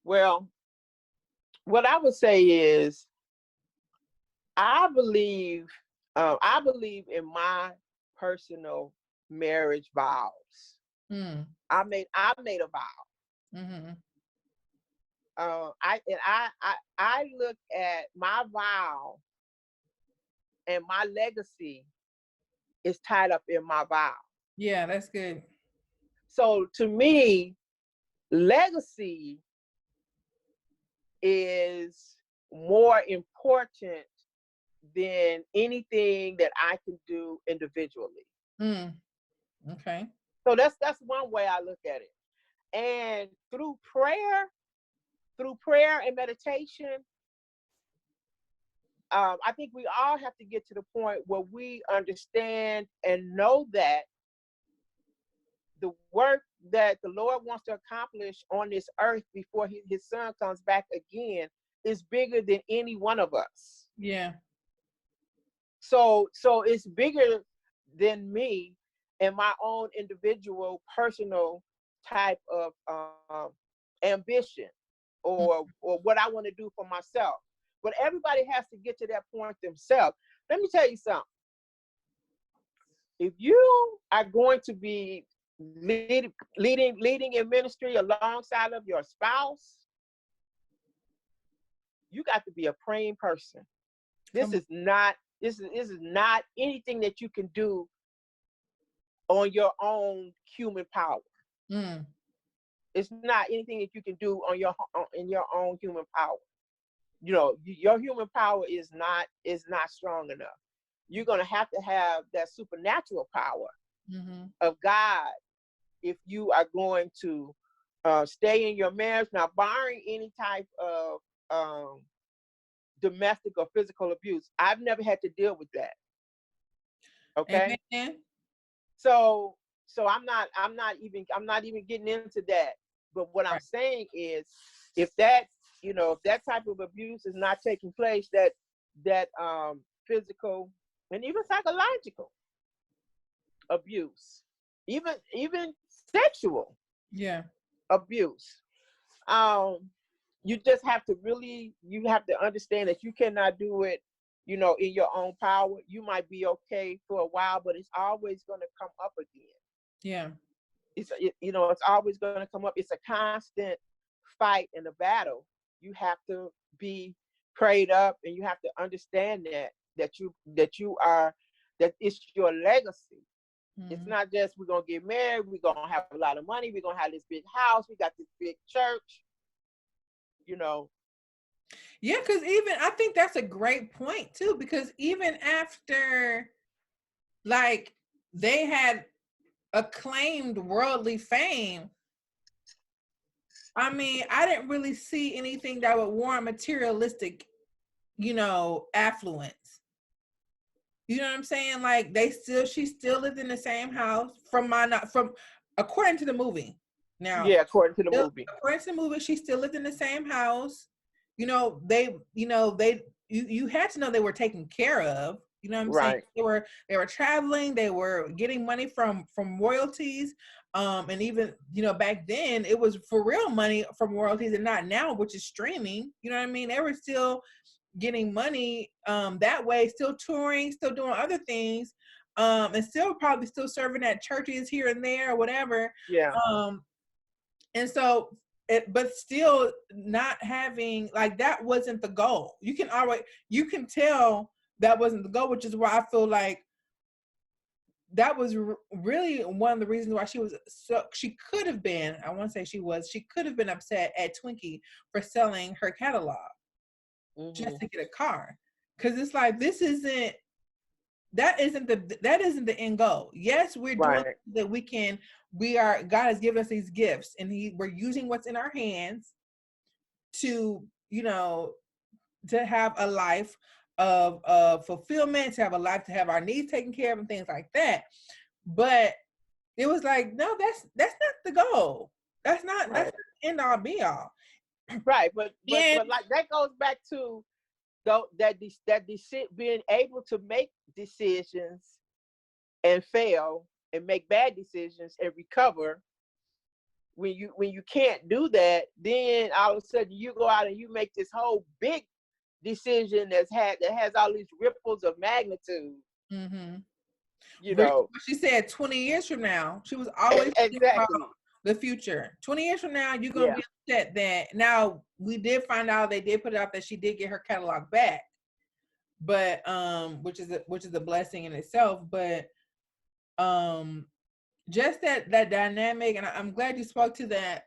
Well, what I would say is I believe in my personal marriage vows. Mm. I made a vow. Mm-hmm. I look at my vow, and my legacy is tied up in my vow. Yeah, that's good. So to me, legacy is more important than anything that I can do individually. Mm. Okay. So that's one way I look at it. And through prayer and meditation, I think we all have to get to the point where we understand and know that the work that the Lord wants to accomplish on this earth before his son comes back again is bigger than any one of us. Yeah. So it's bigger than me and my own individual personal type of ambition or what I want to do for myself. But everybody has to get to that point themselves. Let me tell you something. If you are going to be leading in ministry alongside of your spouse, you got to be a praying person. This Come on. is not anything that you can do on your own human power. Mm. It's not anything that you can do in your own human power. You know, your human power is not strong enough. You're gonna have to have that supernatural power Mm-hmm. of God if you are going to stay in your marriage. Now, barring any type of domestic or physical abuse, I've never had to deal with that. Okay, Amen. so I'm not even getting into that. But what I'm Right. saying is, if that type of abuse is not taking place, that physical and even psychological abuse, even sexual Yeah. abuse, um, you just have to you have to understand that you cannot do it, in your own power. You might be okay for a while, but it's always going to come up again. Yeah. It's always going to come up. It's a constant fight and a battle. You have to be prayed up, and you have to understand that it's your legacy. It's Mm-hmm. not just we're gonna get married, we're gonna have a lot of money, we're gonna have this big house, we got this big church, you know. Yeah, because even I think that's a great point too, because even after like they had acclaimed worldly fame, I mean, I didn't really see anything that would warrant materialistic, affluence. You know what I'm saying? Like she still lived in the same house from according to the movie. Now, Yeah, according to the movie. according to the movie, she still lived in the same house. You had to know they were taken care of. You know what I'm saying? Right. They were traveling, they were getting money from royalties. And even, back then it was for real money from royalties and not now, which is streaming. You know what I mean? They were still getting money that way, still touring, still doing other things, and still serving at churches here and there or whatever. Yeah. And so but still not having, like, that wasn't the goal. You can tell that wasn't the goal, which is why I feel like that was really one of the reasons why she could have been, I want to say she could have been upset at Twinkie for selling her catalog just to get a car. Because it's like, that isn't the end goal. Yes, we're doing Right. that God has given us these gifts, and we're using what's in our hands to, to have a life of fulfillment, to have a life, to have our needs taken care of and things like that. But it was like, no, that's not the goal. That's not Right. the end all be all. Right. But And like that goes back to being able to make decisions and fail and make bad decisions and recover when you can't do that, then all of a sudden you go out and you make this whole big decision that has all these ripples of magnitude. Mm-hmm. You know, she said 20 years from now, she was always thinking about exactly. the future. 20 years from now, you're gonna Yeah. be upset that now we did find out, they did put it out that she did get her catalog back, but which is a blessing in itself. But just that dynamic, and I'm glad you spoke to that.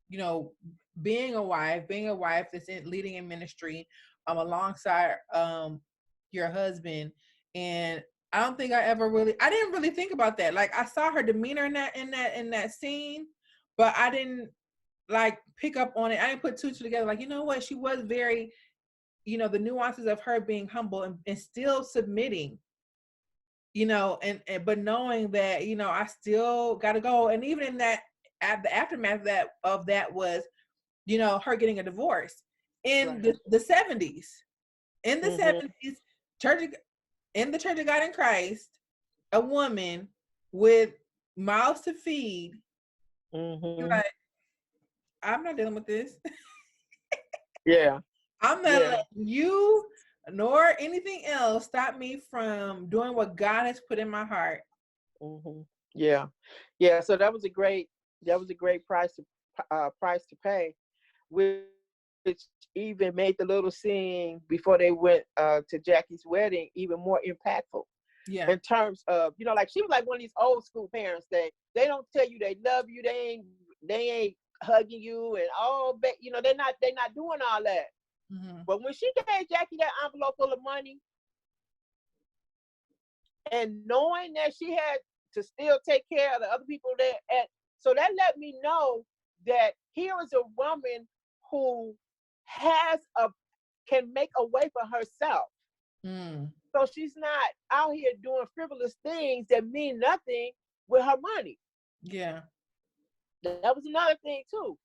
You know, being a wife that's leading in ministry, alongside your husband. And I don't think I didn't really think about that. Like, I saw her demeanor in that scene, but I didn't like pick up on it. I didn't put two together. Like, you know what, she was very, the nuances of her being humble and still submitting, and but knowing that, I still got to go. And even in that, at the aftermath of that was, her getting a divorce in Right. the 70s. In the Mm-hmm. 70s, in the Church of God in Christ, a woman with mouths to feed, Mm-hmm. like, I'm not dealing with this. Yeah. I'm not Yeah. letting you nor anything else stop me from doing what God has put in my heart. Mm-hmm. Yeah. Yeah. So that was a great price to pay, which even made the little scene before they went to Jackie's wedding even more impactful. Yeah. In terms of, like, she was like one of these old school parents. They don't tell you they love you. They ain't hugging you and all, but they're not doing all that. Mm-hmm. But when she gave Jackie that envelope full of money, and knowing that she had to still take care of the other people there, so that let me know that here is a woman who can make a way for herself. Mm. So she's not out here doing frivolous things that mean nothing with her money. Yeah. That was another thing too,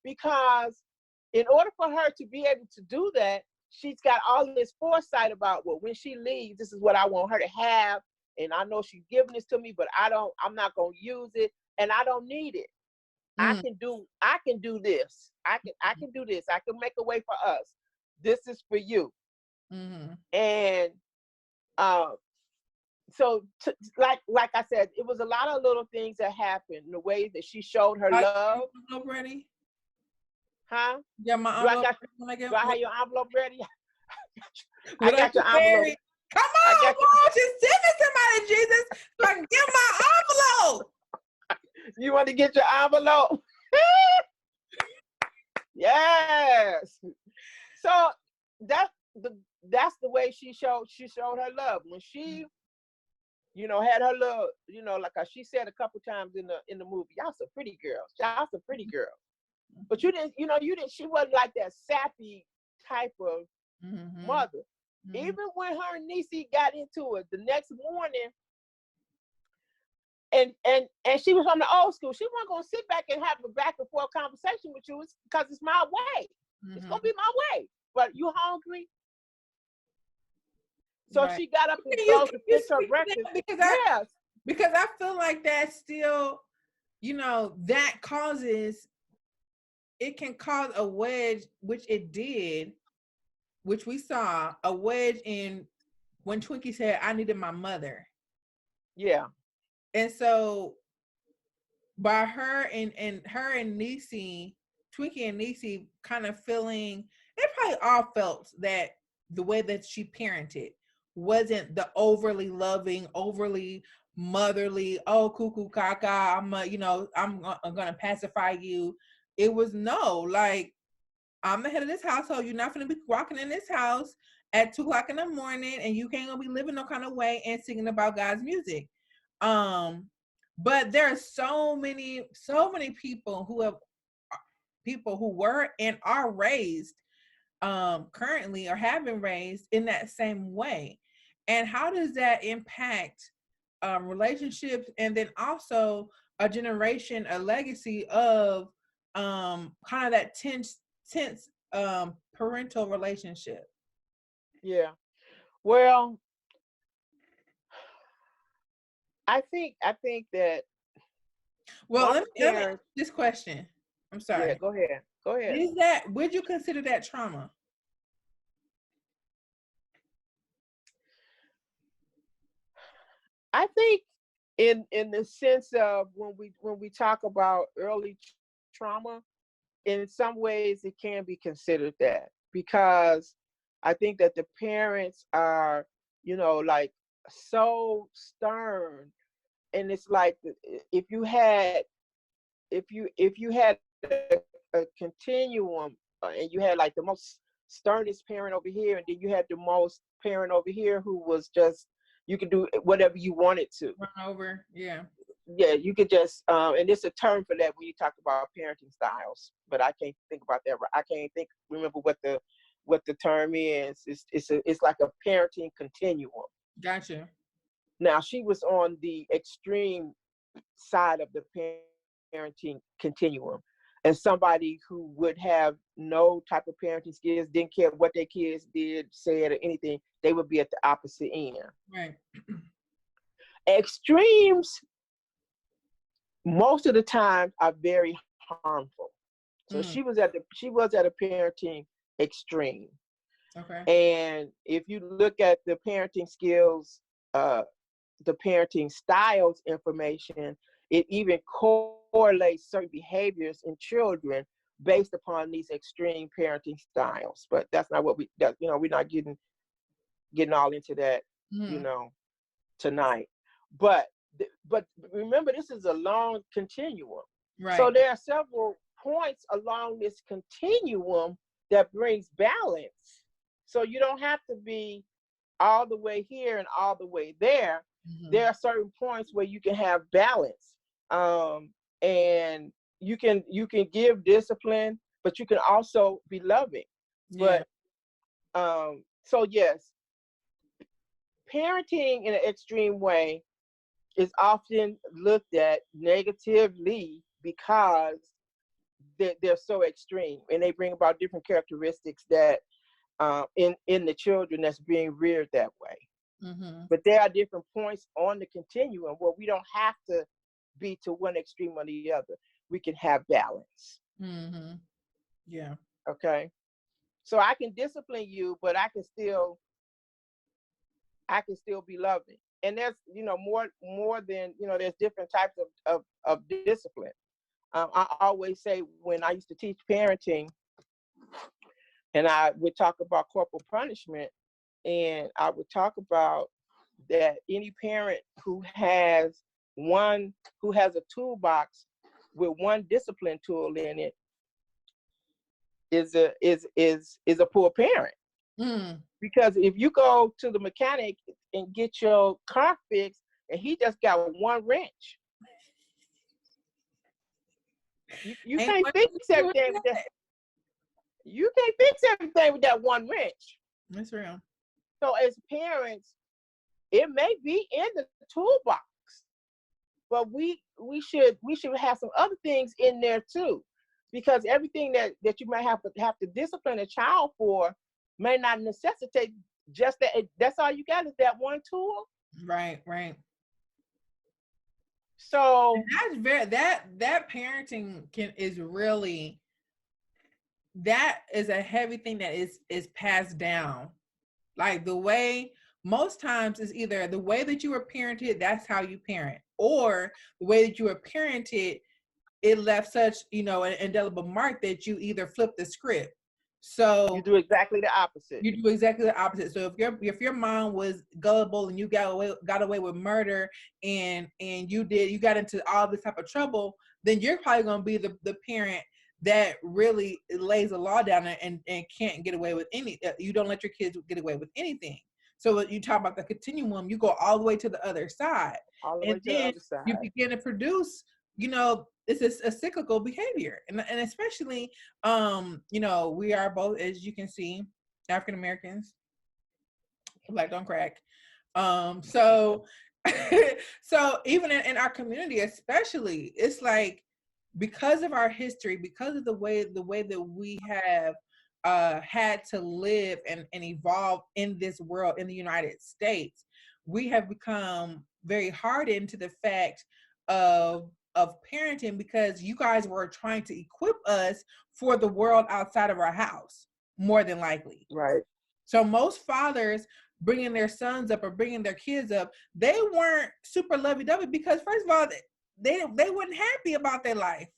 because in order for her to be able to do that, she's got all this foresight about, well, when she leaves, this is what I want her to have, and I know she's giving this to me, but I'm not gonna use it, and I don't need it. I Mm. can do this. I can do this. I can make a way for us. This is for you. Mm-hmm. And so like I said, it was a lot of little things that happened. The way that she showed her love. Envelope ready? Huh? Yeah, my Do I envelope. do I have your envelope ready? I Would I got your get envelope. married? Come I on, got Lord, just send me somebody, Jesus, so I can get my envelope. you want to get your envelope? Yes. So that's the way she showed her love. When she had her little, like she said a couple times in the movie, y'all some pretty girls. Y'all some pretty girls. But you didn't, she wasn't like that sappy type of Mm-hmm. mother. Mm-hmm. Even when her and Niecy got into it the next morning, and she was on the old school, she wasn't gonna sit back and have a back and forth conversation with you. It's because it's my way. Mm-hmm. It's gonna be my way. But you hungry? So Right. she got up and goes to fix her breakfast. Because I feel like that still, that it can cause a wedge, which it did, which we saw a wedge in when Twinkie said, I needed my mother. Yeah. And so by her and Niecy, Twinkie and Niecy kind of feeling, they probably all felt that the way that she parented wasn't the overly loving, overly motherly, oh, cuckoo caca, I'm gonna pacify you. It was no, like, I'm the head of this household. You're not gonna be walking in this house at 2:00 in the morning, and you can't gonna be living no kind of way and singing about God's music. But there are so many people who were and are raised currently, or have been raised in that same way. And how does that impact relationships, and then also a generation, a legacy of kind of that tense parental relationship? Yeah. Well, I think that Well, One let me ask parent, this question. I'm yeah, sorry. go ahead. Go ahead. Would you consider that trauma? I think in the sense of when we talk about early trauma, in some ways it can be considered that, because I think that the parents are, like, so stern, and it's like, if you had if you had a continuum, and you had like the most sternest parent over here, and then you had the most parent over here who was just, you could do whatever you wanted to. Run over. Yeah. Yeah, you could just, and it's a term for that when you talk about parenting styles, but I can't think about that. I can't remember what the term is. It's like a parenting continuum. Gotcha. Now, she was on the extreme side of the parenting continuum, and somebody who would have no type of parenting skills, didn't care what their kids did, said, or anything, they would be at the opposite end. Right. Extremes most of the time are very harmful. So Mm. she was at a parenting extreme. Okay. And if you look at the parenting skills, uh, the parenting styles information, it even correlates certain behaviors in children based upon these extreme parenting styles. But that's not what we're not getting all into that, you Mm. know, tonight. But but remember, this is a long continuum. So Right. there are several points along this continuum that brings balance. So you don't have to be all the way here and all the way there. Mm-hmm. There are certain points where you can have balance, and you can give discipline, but you can also be loving. Yeah. But so yes, parenting in an extreme way is often looked at negatively because they're so extreme, and they bring about different characteristics that in the children that's being reared that way. Mm-hmm. But there are different points on the continuum where we don't have to be to one extreme or the other. We can have balance. Mm-hmm. Yeah. Okay. So I can discipline you, but I can still be loving. And there's more than there's different types of discipline. I always say, when I used to teach parenting, and I would talk about corporal punishment, and I would talk about that any parent who has a toolbox with one discipline tool in it is a poor parent. Mm. Because if you go to the mechanic and get your car fixed, and he just got one wrench, you Ain't can't much fix you can do with everything with that. that. You can't fix everything with that one wrench. That's real. So as parents, it may be in the toolbox, but we should have some other things in there too, because everything that you might have to discipline a child for may not necessitate just that. That's all you got is that one tool. Right. Right. And So that's that parenting is really, that is a heavy thing that is passed down. Like the way, most times is either the way that you were parented, that's how you parent, or the way that you were parented, it left such, an indelible mark that you either flip the script. you So do exactly the opposite. you do exactly the opposite. So if your mom was gullible and you got away with murder, and you got into all this type of trouble, then you're probably gonna be the parent that really lays the law down and can't get away with you don't let your kids get away with anything. So when you talk about the continuum, you go all the way to the other side, All the way and to the then other you side. begin to produce, it's a cyclical behavior, and especially, we are both, as you can see, African Americans, black don't crack. So so even in our community, especially, it's like, because of our history, because of the way that we have had to live and evolve in this world, in the United States, we have become very hardened to the fact of of parenting because you guys were trying to equip us for the world outside of our house, more than likely. Right. So most fathers bringing their sons up or bringing their kids up, they weren't super lovey-dovey because first of all, they weren't happy about their life.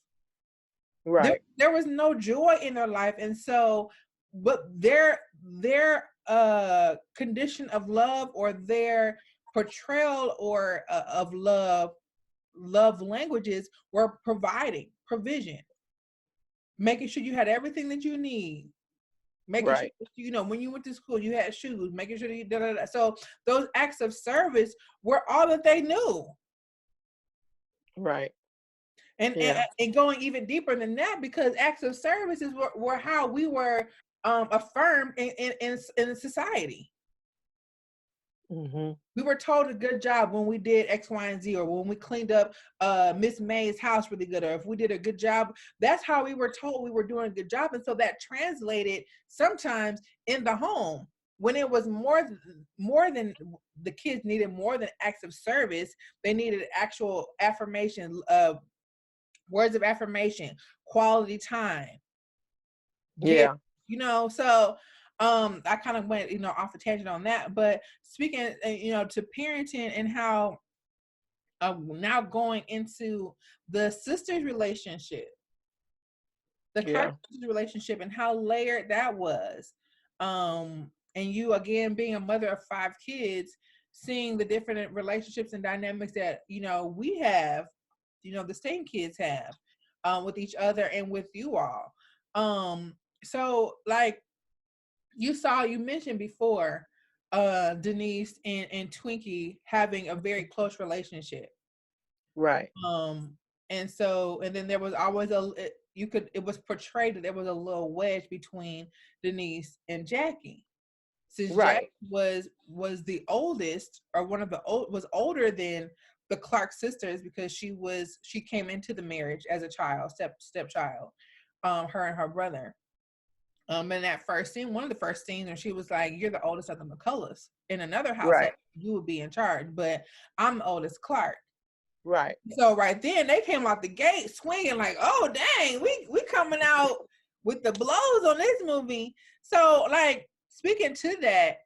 Right. There was no joy in their life, and so, but their condition of love or their portrayal or of love languages were provision, making sure you had everything that you need, making sure Right. when you went to school you had shoes, making sure that you so those acts of service were all that they knew. Right. And, Yeah. and going even deeper than that, because acts of services were how we were affirmed in society. Mm-hmm. We were told a good job when we did X, Y, and Z, or when we cleaned up Miss May's house really good, or if we did a good job. That's how we were told we were doing a good job. And so that translated sometimes in the home when it was more than the kids needed more than acts of service. They needed actual affirmation, words of affirmation, quality time. Yeah. So I kind of went, off the tangent on that. But speaking, to parenting and how now going into the sisters relationship, the Clark Yeah. sisters relationship, and how layered that was. And you again being a mother of 5 kids, seeing the different relationships and dynamics that we have, the same kids have with each other and with you all. So like you mentioned before, Denise and Twinkie having a very close relationship. Right. And so, and then there was always it was portrayed that there was a little wedge between Denise and Jackie. Since Jackie Right. was the oldest, or one of the was older than the Clark sisters, because she came into the marriage as a child, stepchild, her and her brother. In that first scene, one of the first scenes, when she was like, "You're the oldest of the McCulloughs. In another household, Right. you would be in charge, but I'm the oldest Clark." Right. So right then, they came out the gate swinging like, "Oh dang, we coming out with the blows on this movie." So like speaking to that,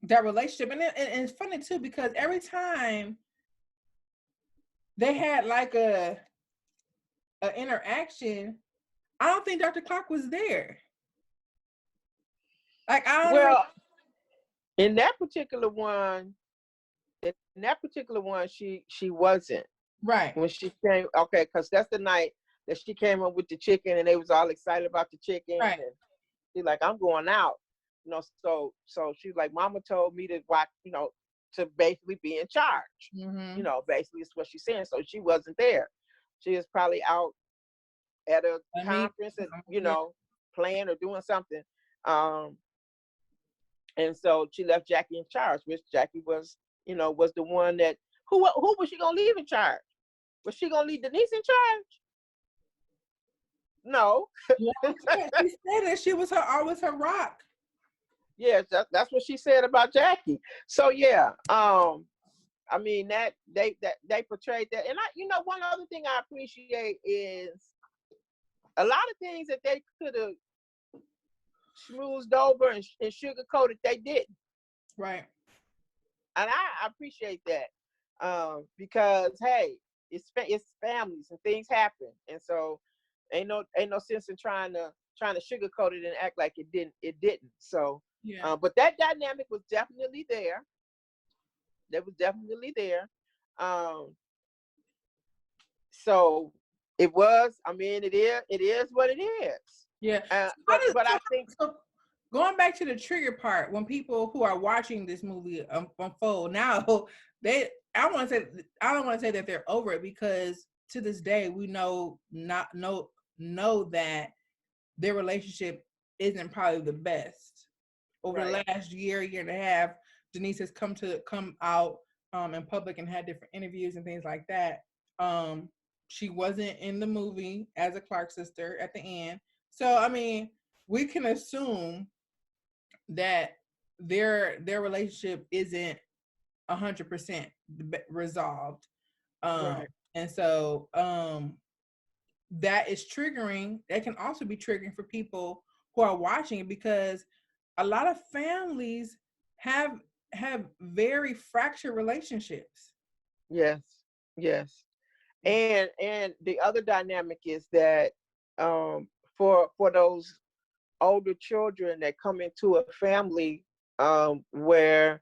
that relationship, and it's funny too because every time they had like a interaction, I don't think Dr. Clark was there. Like I don't know. Well, in that particular one, she wasn't Right. when she came. Okay, because that's the night that she came up with the chicken, and they was all excited about the chicken, Right. and she's like, "I'm going out," So she's like, "Mama told me to watch, to basically be in charge." Mm-hmm. Basically, is what she's saying. So she wasn't there. She was probably out at a conference, and Yeah. playing or doing something. Um, and so she left Jackie in charge, which Jackie was the one that who was she gonna leave in charge? Was she gonna leave Denise in charge? No. Yeah, she said that she was always her rock. Yes, that's what she said about Jackie. So yeah, I mean that they portrayed that, and one other thing I appreciate is a lot of things that they could have schmoozed over and sugar coated, they didn't. Right. And I appreciate that, because hey, it's families and things happen, and so ain't no sense in trying to sugarcoat it and act like it didn't. So, Yeah. but that dynamic was definitely there. That was definitely there. So it was. I mean, it is what it is. Yeah. But I think So going back to the trigger part, when people who are watching this movie unfold now, I don't want to say that they're over it, because to this day we know that their relationship isn't probably the best. Over the last year and a half, Denise has come out in public and had different interviews and things like that. She wasn't in the movie as a Clark sister at the end. So I mean, we can assume that their relationship isn't 100% resolved. Um, Right. and so that is triggering. That can also be triggering for people who are watching it, because a lot of families have have very fractured relationships. Yes. Yes. And the other dynamic is that for those older children that come into a family where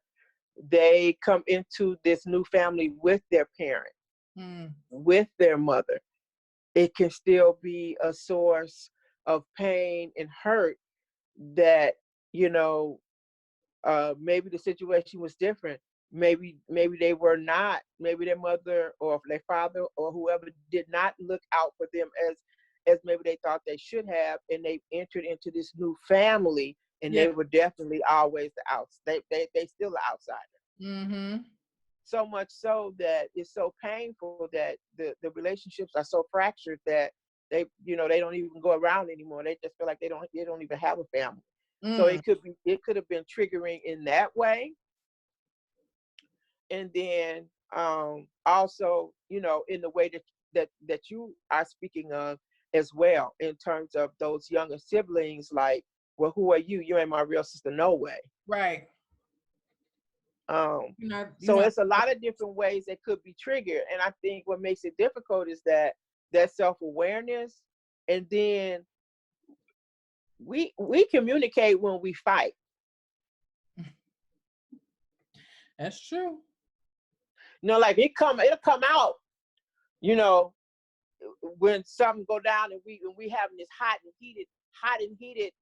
they come into this new family with their parent, Mm, with their mother, it can still be a source of pain and hurt that, you know, maybe the situation was different. Maybe they were not. Maybe their mother or their father or whoever did not look out for them as maybe they thought they should have, and they entered into this new family, and yeah. they were definitely always the outs. They still the outsider. Mm-hmm. So much so that it's so painful that the relationships are so fractured that they don't even go around anymore. They just feel like they don't even have a family. So Mm, it could have been triggering in that way. And then also, in the way that you are speaking of as well, in terms of those younger siblings, like, well, who are you? You ain't my real sister, no way. right. um You're so not. it's a lot of different ways that could be triggered, and I think what makes it difficult is that self-awareness. And then we communicate when we fight. That's true. Like it'll come out, you know when something go down, and we having this hot and heated,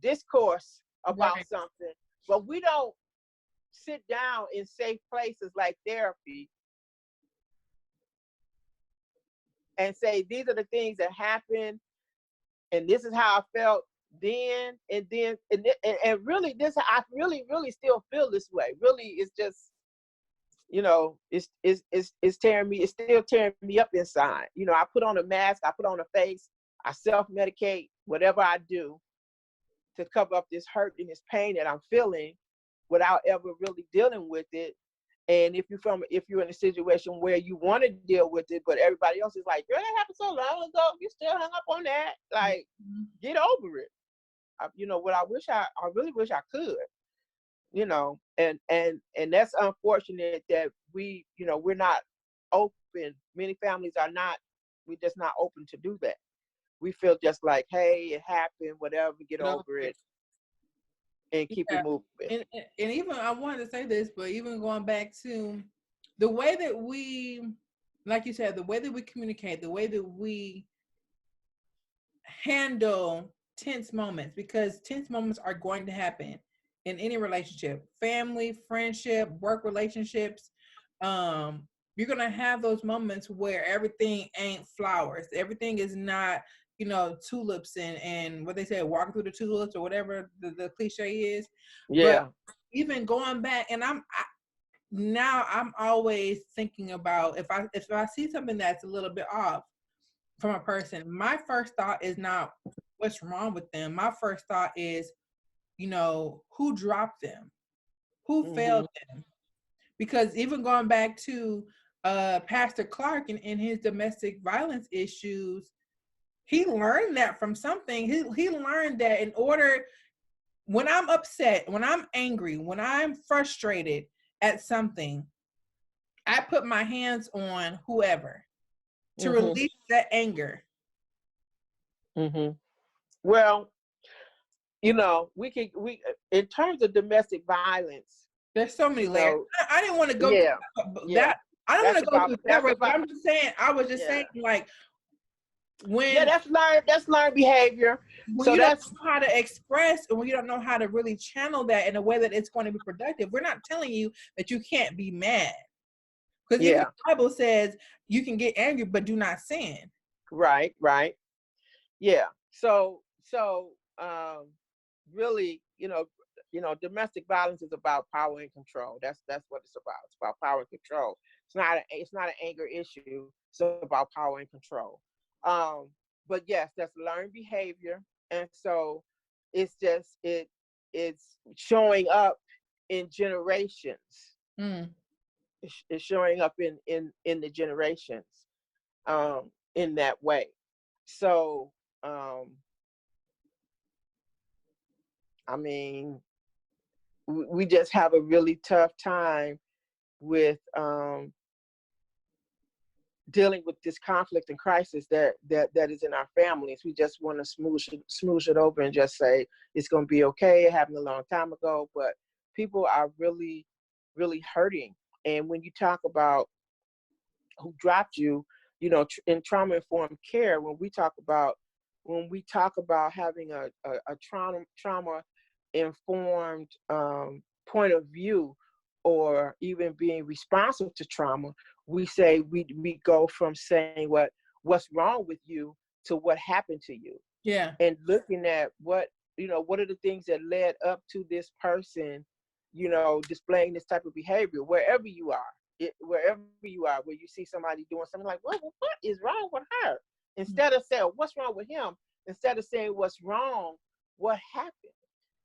discourse about Right. something. But we don't sit down in safe places like therapy and say, these are the things that happened, and this is how I felt then. And really, this, I really still feel this way. Really, it's just, it's tearing me. It's still tearing me up inside. I put on a mask. I put on a face. I self-medicate, whatever I do to cover up this hurt and this pain that I'm feeling, without ever really dealing with it. And if you're in a situation where you want to deal with it, but everybody else is like, girl, that happened so long ago, you still hung up on that. Like, Mhm. get over it. What I really wish I could. And that's unfortunate that we're not open. Many families are not. We're just not open to do that. We feel just like, hey, it happened, whatever, get Get over over it. it and keep it Yeah. moving. And even I wanted to say this, but even going back to the way that like you said, the way that we communicate, the way that we handle tense moments, because tense moments are going to happen in any relationship, family, friendship, work relationships. You're gonna have those moments where everything ain't flowers. Everything is not, tulips and what they say, walking through the tulips or whatever the cliche is. But Yeah. even going back, and now I'm always thinking about, if I see something that's a little bit off from a person, my first thought is not what's wrong with them. My first thought is, who dropped them, who failed Mhm. them. Because even going back to Pastor Clark and his domestic violence issues, he learned that from something. He learned that in order, when I'm upset, when I'm angry, when I'm frustrated at something, I put my hands on whoever to Mhm. release that anger. Mhm. Well, we in terms of domestic violence, There's so many you layers. know, I didn't want to go yeah, through yeah. that. I don't want That's to go about through that that's way, but about I'm just saying, I was just yeah. saying, like, Yeah, when that's learned behavior. when So you don't that's know how to express, and when you don't know how to really channel that in a way that it's going to be productive, we're not telling you that you can't be mad. Because even the yeah, Bible says you can get angry, but do not sin. right, right. Yeah. So really, domestic violence is about power and control. That's what it's about. It's about power and control. It's not an anger issue. It's about power and control. Um, but yes, that's learned behavior. And so it's just it's showing up in generations. Mm. It's showing up in the generations, in that way. So, I mean, we just have a really tough time with, dealing with this conflict and crisis that is in our families. We just want to smoosh it over and just say it's going to be okay. It happened a long time ago, but people are really, really hurting. And when you talk about who dropped you, in trauma informed care, when we talk about having a trauma informed, point of view, or even being responsive to trauma, we say we go from saying what's wrong with you to what happened to you, Yeah. and looking at what are the things that led up to this person, displaying this type of behavior wherever you are. Wherever you are, where you see somebody doing something, like, what is wrong with her? Instead of saying what's wrong with him, instead of saying what's wrong, what happened?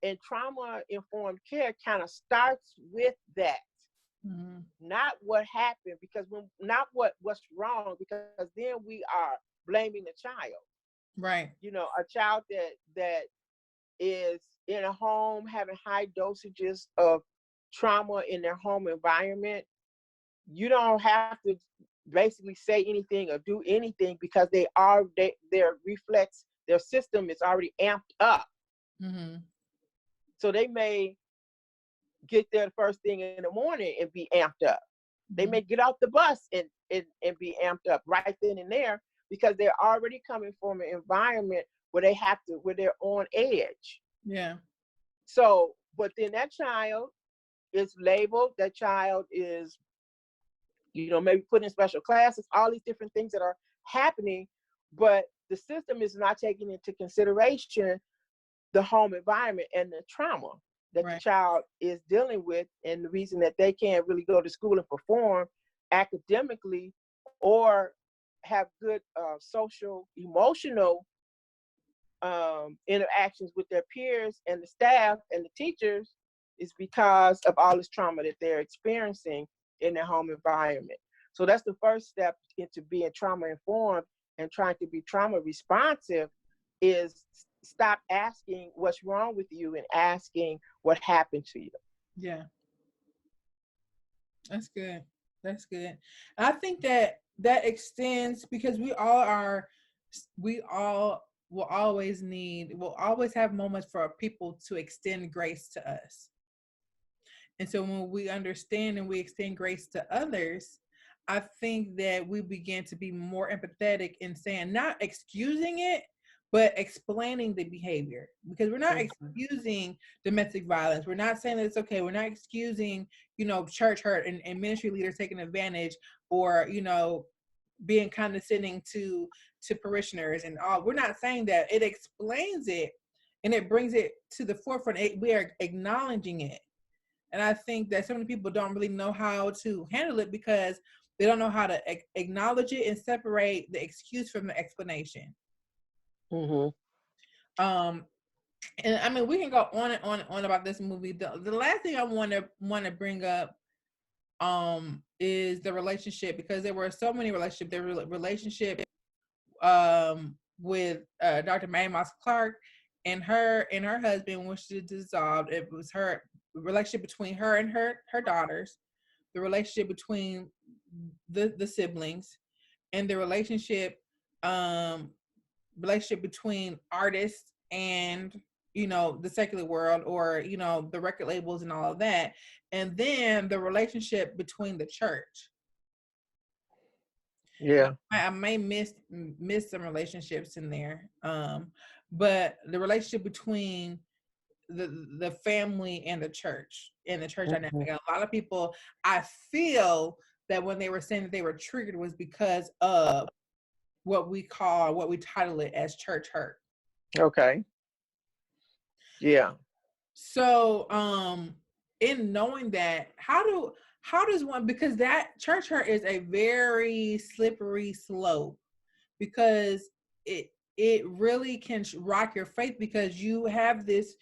And trauma informed care kind of starts with that. Mm-hmm. Not what happened, because not what's wrong, because then we are blaming the child. Right. A child that is in a home having high dosages of trauma in their home environment, you don't have to basically say anything or do anything, because their reflex, their system is already amped up. Mm-hmm. So they may get there the first thing in the morning and be amped up. They Mm-hmm. may get off the bus and be amped up right then and there, because they're already coming from an environment where they're on edge. Yeah. So, but then that child is labeled, that child is, maybe put in special classes, all these different things that are happening, but the system is not taking into consideration the home environment and the trauma that the Right. child is dealing with, and the reason that they can't really go to school and perform academically, or have good, social, emotional, interactions with their peers and the staff and the teachers, is because of all this trauma that they're experiencing in their home environment. So that's the first step into being trauma informed and trying to be trauma responsive, is stop asking what's wrong with you and asking what happened to you. Yeah. That's good. That's good. I think that extends because we all will always have moments for people to extend grace to us. And so when we understand and we extend grace to others, I think that we begin to be more empathetic in saying, not excusing it, but explaining the behavior. Because we're not Mhm. excusing domestic violence. We're not saying that it's okay. We're not excusing, church hurt and ministry leaders taking advantage, or, being condescending to parishioners and all. We're not saying that. It explains it and it brings it to the forefront. We are acknowledging it. And I think that so many people don't really know how to handle it because they don't know how to acknowledge it and separate the excuse from the explanation. Mhm. Um, and I mean, we can go on and on and on about this movie. The last thing I want to bring up is the relationship, because there were so many relationships. There were relationship with Dr. Mattie Moss Clark and her husband, when she dissolved. It was her relationship between her and her daughters, the relationship between the siblings, and the um relationship between artists and the secular world, or the record labels and all of that, and then the relationship between the church. Yeah. I may miss some relationships in there, but the relationship between the family and the church dynamic. Mhm. A lot of people, I feel that when they were saying that they were triggered, was because of what we title it as church hurt. Okay. Yeah. So, in knowing that, how does one, because that church hurt is a very slippery slope, because it really can rock your faith, because you have this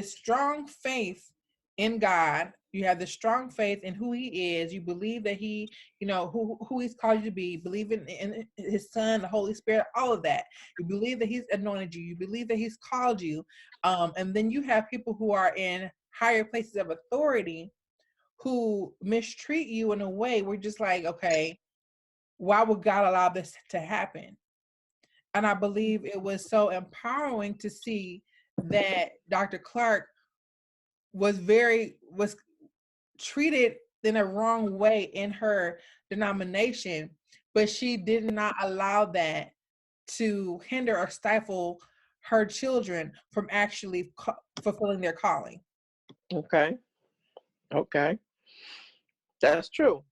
strong faith in God, You have the strong faith in who he is. You believe that he, who he's called you to be. Believe in his son, the Holy Spirit, all of that. You believe that he's anointed you. You believe that he's called you. And then you have people who are in higher places of authority who mistreat you in a way where just like, okay, why would God allow this to happen? And I believe it was so empowering to see that Dr. Clark was treated in a wrong way in her denomination, but she did not allow that to hinder or stifle her children from actually fulfilling their calling. Okay. Okay. That's true.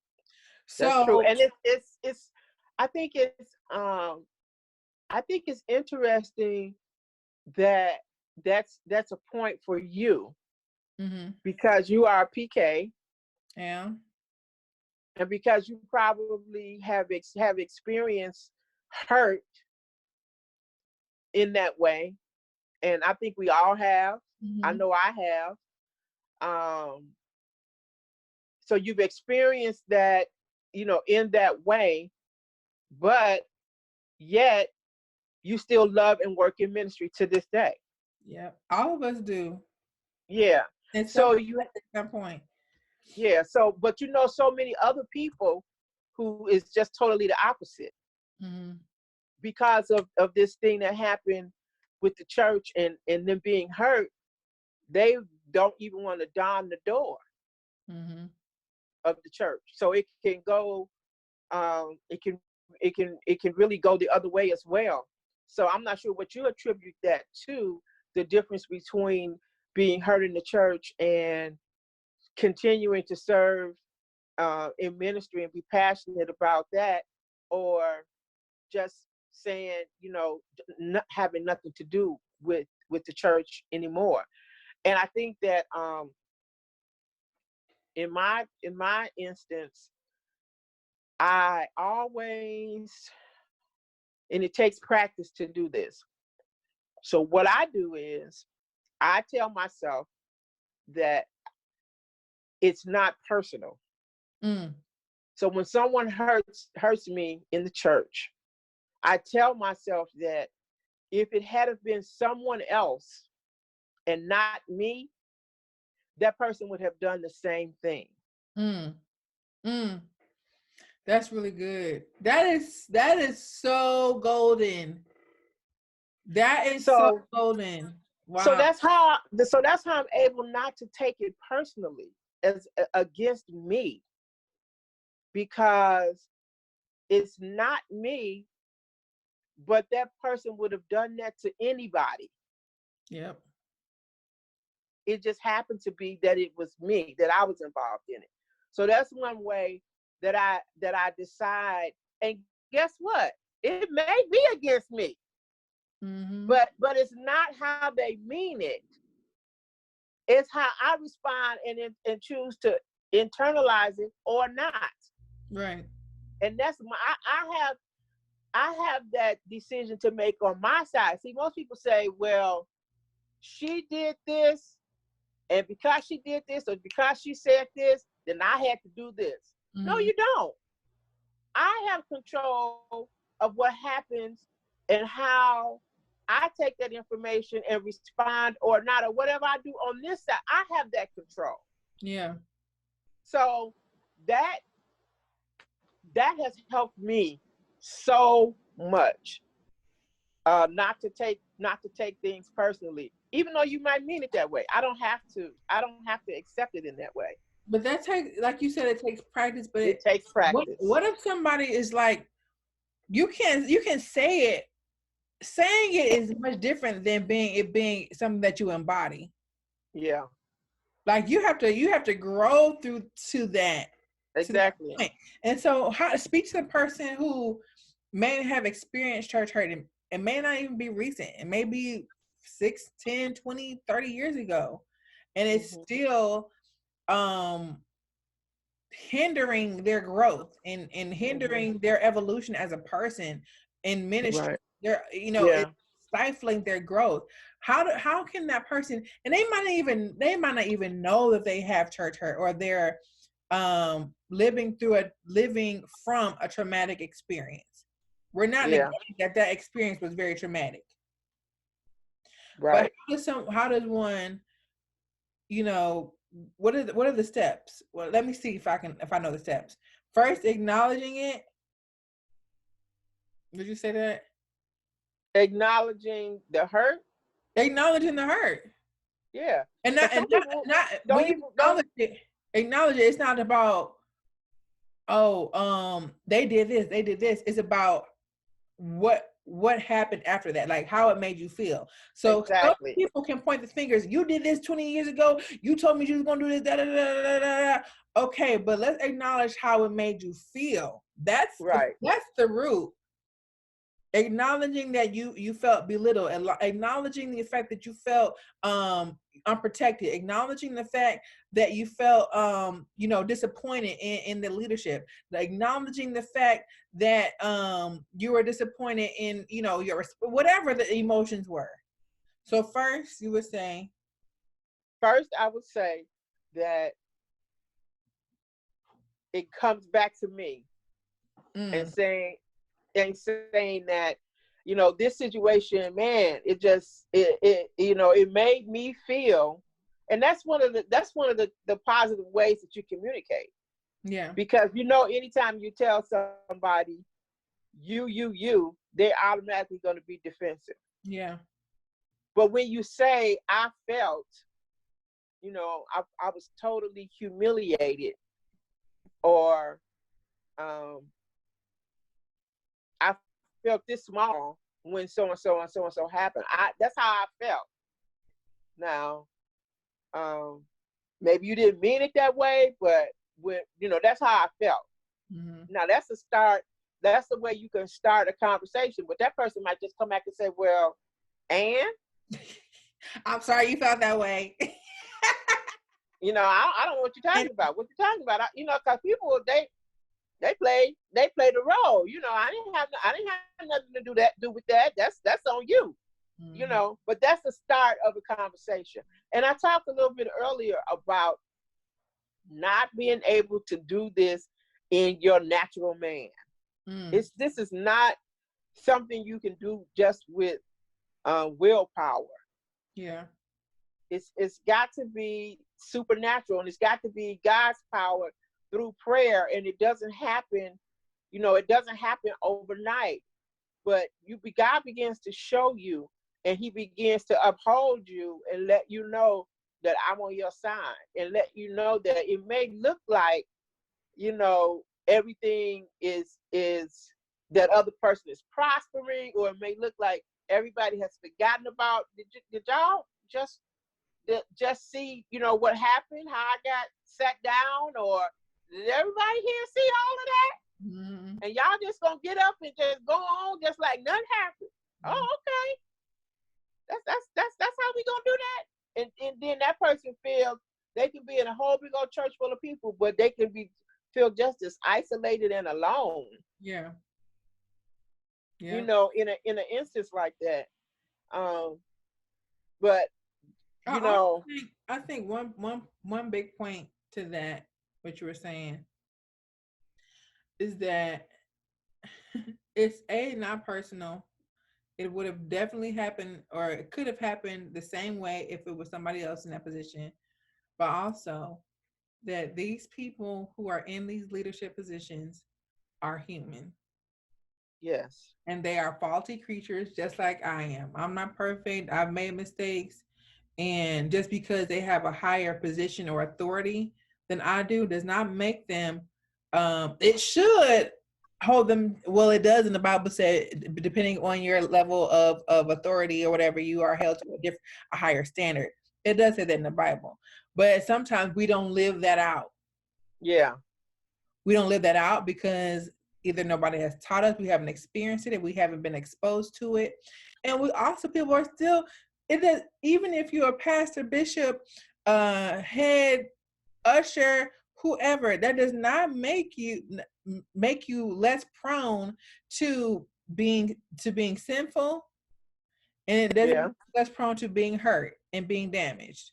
That's true. So, And it's I think it's interesting that that's a point for you because you are a PK. yeah. And because you probably have experienced hurt in that way, and I think we all have. I know I have. So you've experienced that, in that way, but yet you still love and work in ministry to this day. Yeah, all of us do. Yeah. At some point. Yeah. So, but so many other people who is just totally the opposite because of this thing that happened with the church and them being hurt. They don't even want to don the door of the church. So it can go, it can really go the other way as well. So I'm not sure what you attribute that to, the difference between being hurt in the church and continuing to serve in ministry and be passionate about that, or just saying, not having nothing to do with the church anymore. And I think that in my instance, I always, and it takes practice to do this. So what I do is I tell myself that it's not personal. So when someone hurts me in the church, I tell myself that if it had been someone else and not me, that person would have done the same thing. That's really good. That is so golden. That is so golden. Wow. So that's how I'm able not to take it personally as against me, because it's not me, but that person would have done that to anybody. Yep. It just happened to be that it was me, that I was involved in it. So that's one way that I decide. And guess what? It may be against me, but it's not how they mean it. It's how I respond and choose to internalize it or not. Right. And that's I have that decision to make on my side. See, most people say, well, she did this, and because she did this, or because she said this, then I had to do this. No, you don't. I have control of what happens and how I take that information and respond or not, or whatever I do on this side. I have that control. Yeah. So that has helped me so much. Not to take things personally, even though you might mean it that way. I don't have to accept it in that way. But that takes, like you said, it takes practice. But it takes practice. What if somebody is like, you can say it. Saying it is much different than being something that you embody. Yeah. Like you have to grow through to that. Exactly. To that point. And so how to speak to the person who may have experienced church hurt and it may not even be recent. It may be 6, 10, 20, 30 years ago. And it's still hindering their growth and hindering their evolution as a person in ministry. Right. There, stifling their growth. How can that person, and they might not even know that they have church hurt, or they're living from a traumatic experience. We're not Yeah. negating that experience was very traumatic. Right. But how does one, what are the steps? Well, let me see if I know the steps. First, acknowledging it. Did you say that? Acknowledging the hurt. Acknowledging the hurt. Yeah. And Because some people not when don't you even don't. acknowledge it, it's not about, they did this. It's about what happened after that, like how it made you feel. So some Exactly. people can point the fingers. You did this 20 years ago. You told me you was gonna do this. Da, da, da, da, da, da. Okay, but let's acknowledge how it made you feel. That's Right. the root. Acknowledging that you felt belittled, and acknowledging the fact that you felt unprotected, acknowledging the fact that you felt disappointed in the leadership, acknowledging the fact that you were disappointed in your whatever the emotions were. So first you would say, First, I would say that it comes back to me and saying that, this situation, man, it made me feel, and that's one of the positive ways that you communicate. yeah, Because anytime you tell somebody they're automatically going to be defensive. yeah, But when you say, I felt, I was totally humiliated, or I felt this small when so and so and so and so happened. That's how I felt. Now, maybe you didn't mean it that way, but that's how I felt. mm-hmm. Now that's the start. That's the way you can start a conversation. But that person might just come back and say, "Well, and I'm sorry you felt that way." I don't know what you're talking about. What you're talking about? Because people they play the role. I didn't have nothing to do with that. That's on you. Mm-hmm. But that's the start of a conversation. And I talked a little bit earlier about not being able to do this in your natural man. This is not something you can do just with willpower. Yeah. It's got to be supernatural, and it's got to be God's power through prayer. And it doesn't happen, it doesn't happen overnight. But God begins to show you, and He begins to uphold you and let you know that I'm on your side, and let you know that it may look like, everything is that other person is prospering, or it may look like everybody has forgotten about. Did y'all just see, what happened, how I got sat down, or did everybody here see all of that? Mm-hmm. And y'all just gonna get up and just go on just like nothing happened. Mm-hmm. Oh, okay. That's how we gonna do that. And then that person feels they can be in a whole big old church full of people, but they can feel just as isolated and alone. Yeah. Yeah. In an instance like that. But I think one big point to that, what you were saying, is that it's not personal. It would have definitely happened, or it could have happened the same way if it was somebody else in that position. But also that these people who are in these leadership positions are human. Yes. And they are faulty creatures just like I am. I'm not perfect. I've made mistakes. And just because they have a higher position or authority than I do does not make them, it should hold them, well, it does in the Bible said, depending on your level of authority or whatever, you are held to a higher standard. It does say that in the Bible. But sometimes we don't live that out. Yeah. We don't live that out because either nobody has taught us, we haven't experienced it, we haven't been exposed to it. And we also, people are still, it does, even if you're a pastor, bishop, head, usher, whoever, that does not make you less prone to being sinful and it doesn't Yeah. make you less prone to being hurt and being damaged.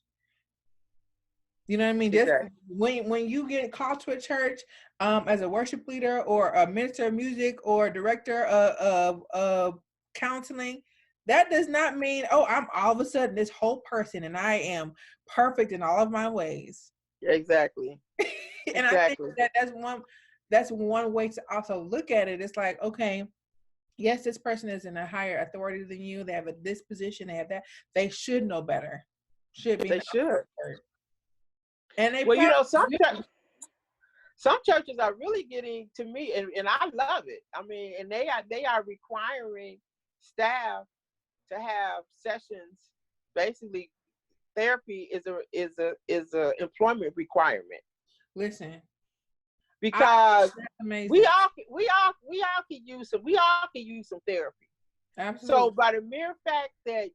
You know what I mean? Just Exactly. when you get called to a church as a worship leader or a minister of music or director of counseling, that does not mean, oh, I'm all of a sudden this whole person and I am perfect in all of my ways. Exactly. And I think Exactly. that's one way to also look at it. It's like, okay, yes, this person is in a higher authority than you. They have a disposition, they have that. They should know better. Should be They known should. better. And they Well, probably do. some churches are really getting to me, and I love it. I mean, and they are requiring staff to have sessions. Basically, therapy is a employment requirement Listen, I because that's we amazing. all we all can use some therapy. So Absolutely. by the mere fact that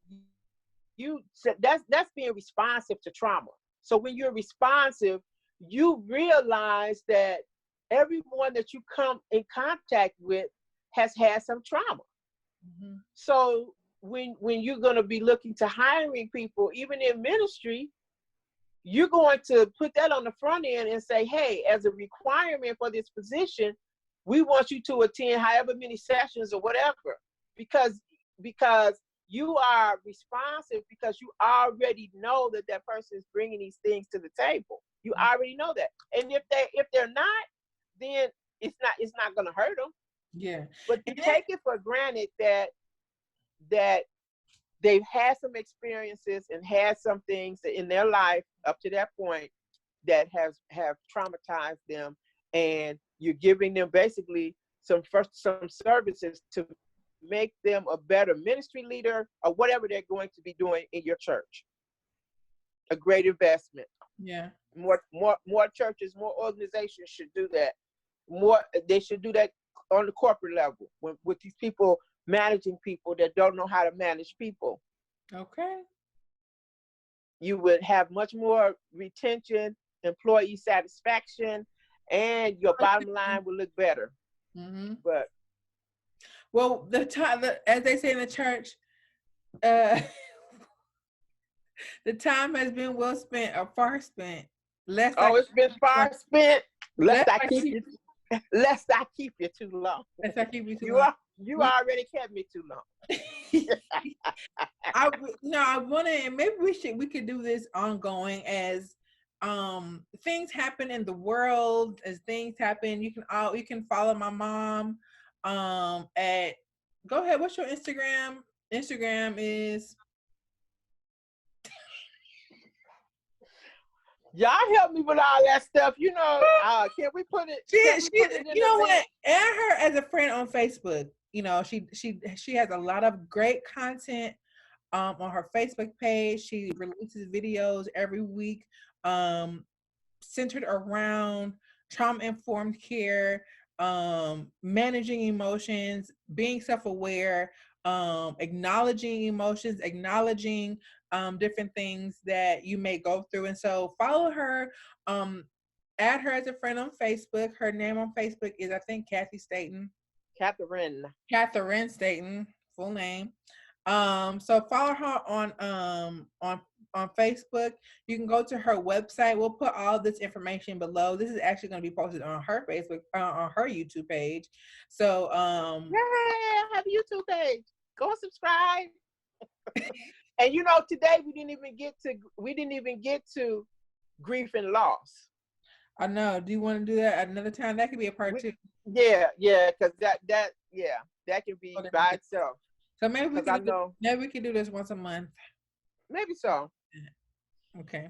that's being responsive to trauma. So when you're responsive, you realize that everyone that you come in contact with has had some trauma. Mm-hmm. So when you're going to be looking to hiring people, even in ministry, you're going to put that on the front end and say, hey, as a requirement for this position, we want you to attend however many sessions or whatever, because because you are responsive, because you already know that that person is bringing these things to the table. You already know that, and if they're not, then it's not going to hurt them. Yeah. But you And take it for granted that they've had some experiences and had some things in their life up to that point that have traumatized them, and you're giving them basically some services to make them a better ministry leader or whatever they're going to be doing in your church. A great investment. yeah. More churches, more organizations should do that. They should do that on the corporate level with these people managing people that don't know how to manage people. Okay. You would have much more retention, employee satisfaction, and your bottom line will look better. Mm-hmm. But Well, as they say in the church, uh, the time has been well spent or far spent. Lest I oh, it's been far spent. Lest lest I I keep keep you, lest I keep you too long. lest I keep you too You long. are you already kept me too long. I no, I want to, and maybe we could do this ongoing as things happen in the world. As things happen, you can follow my mom at go ahead. What's your Instagram? Instagram is Y'all help me with all that stuff. Can we put it? Can we put it in you the know link? what? Add her as a friend on Facebook. You know, she has a lot of great content on her Facebook page. She releases videos every week um, centered around trauma informed care, managing emotions, being self aware, acknowledging emotions, acknowledging different things that you may go through. And so follow her. Um, Add her as a friend on Facebook. Her name on Facebook is, I think, Kathy Staten. Catherine. Catherine Staten, full name. So follow her on Facebook. You can go to her website. We'll put all this information below. This is actually going to be posted on her Facebook, on her YouTube page. So Yeah, I have a YouTube page. Go subscribe. And today we didn't even get to grief and loss. I know. Do you want to do that another time? That could be a part We, two. yeah, because that can be by itself. So Because I know maybe we could do this once a month. maybe so, Okay.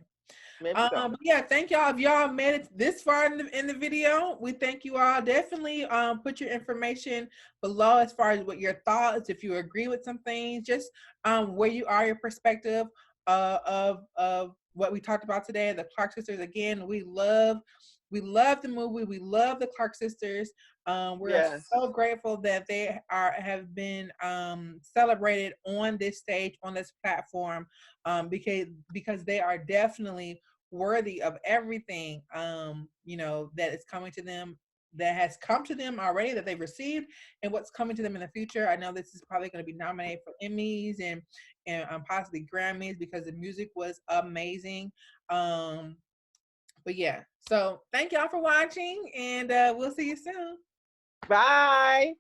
maybe so. But yeah, thank y'all. If y'all made it this far in the video, we thank you all. Definitely put your information below as far as what your thoughts, if you agree with some things, just where you are, your perspective of what we talked about today. The Clark sisters, again, we love the movie. We love the Clark sisters. We're Yes, so grateful that they have been celebrated on this stage, on this platform, because they are definitely worthy of everything that is coming to them. that has come to them already that they've received, and what's coming to them in the future. I know this is probably going to be nominated for Emmys and possibly Grammys because the music was amazing. But yeah, so thank y'all for watching, and we'll see you soon. Bye.